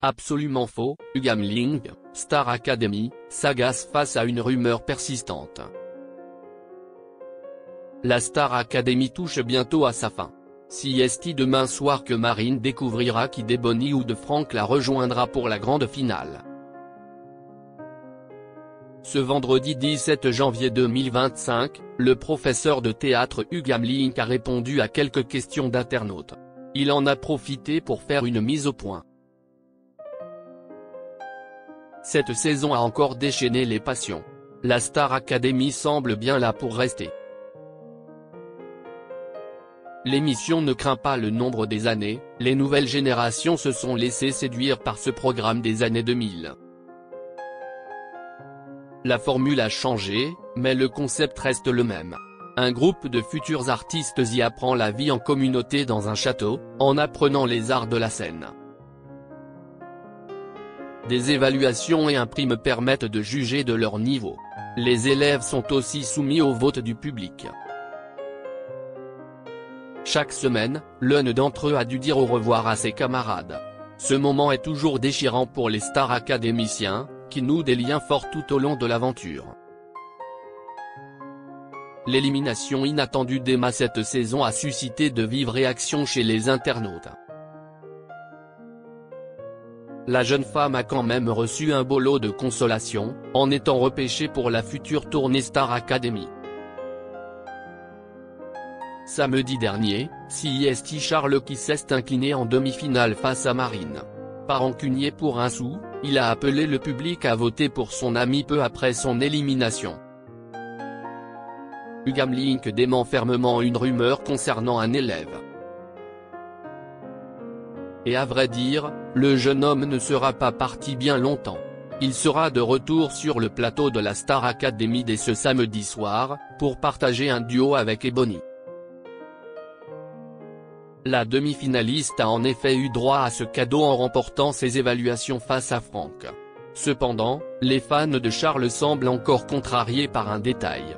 Absolument faux. Ugam Ling, Star Academy, s'agace face à une rumeur persistante. La Star Academy touche bientôt à sa fin. Si est demain soir que Marine découvrira qui des Bonnie ou de Frank la rejoindra pour la grande finale. Ce vendredi 17 janvier 2025, le professeur de théâtre Ugam Ling a répondu à quelques questions d'internautes. Il en a profité pour faire une mise au point. Cette saison a encore déchaîné les passions. La Star Academy semble bien là pour rester. L'émission ne craint pas le nombre des années, les nouvelles générations se sont laissées séduire par ce programme des années 2000. La formule a changé, mais le concept reste le même. Un groupe de futurs artistes y apprend la vie en communauté dans un château, en apprenant les arts de la scène. Des évaluations et un prime permettent de juger de leur niveau. Les élèves sont aussi soumis au vote du public. Chaque semaine, l'un d'entre eux a dû dire au revoir à ses camarades. Ce moment est toujours déchirant pour les stars académiciens, qui nouent des liens forts tout au long de l'aventure. L'élimination inattendue d'Emma cette saison a suscité de vives réactions chez les internautes. La jeune femme a quand même reçu un beau lot de consolation, en étant repêchée pour la future tournée Star Academy. Samedi dernier, CIST Charles qui s'est incliné en demi-finale face à Marine. Pas rancunier pour un sou, il a appelé le public à voter pour son ami peu après son élimination. Ugam Ling dément fermement une rumeur concernant un élève. Et à vrai dire, le jeune homme ne sera pas parti bien longtemps. Il sera de retour sur le plateau de la Star Academy dès ce samedi soir, pour partager un duo avec Ebony. La demi-finaliste a en effet eu droit à ce cadeau en remportant ses évaluations face à Frank. Cependant, les fans de Charles semblent encore contrariés par un détail.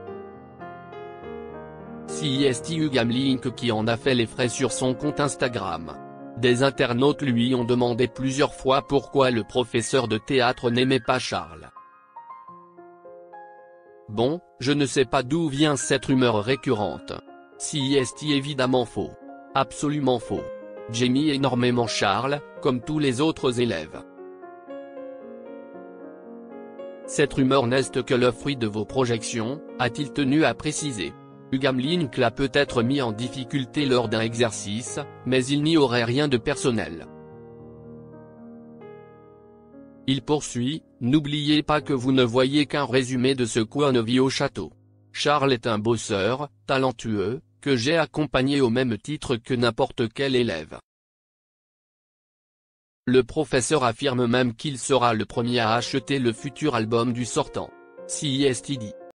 CIST Ugam Ling qui en a fait les frais sur son compte Instagram. Des internautes lui ont demandé plusieurs fois pourquoi le professeur de théâtre n'aimait pas Charles. Bon, je ne sais pas d'où vient cette rumeur récurrente. CIST évidemment faux. Absolument faux. Jamie énormément Charles, comme tous les autres élèves. Cette rumeur n'est que le fruit de vos projections, a-t-il tenu à préciser. Ugam Ling l'a peut-être mis en difficulté lors d'un exercice, mais il n'y aurait rien de personnel. Il poursuit, n'oubliez pas que vous ne voyez qu'un résumé de ce qu'on vit au château. Charles est un bosseur, talentueux, que j'ai accompagné au même titre que n'importe quel élève. Le professeur affirme même qu'il sera le premier à acheter le futur album du sortant. CIST dit.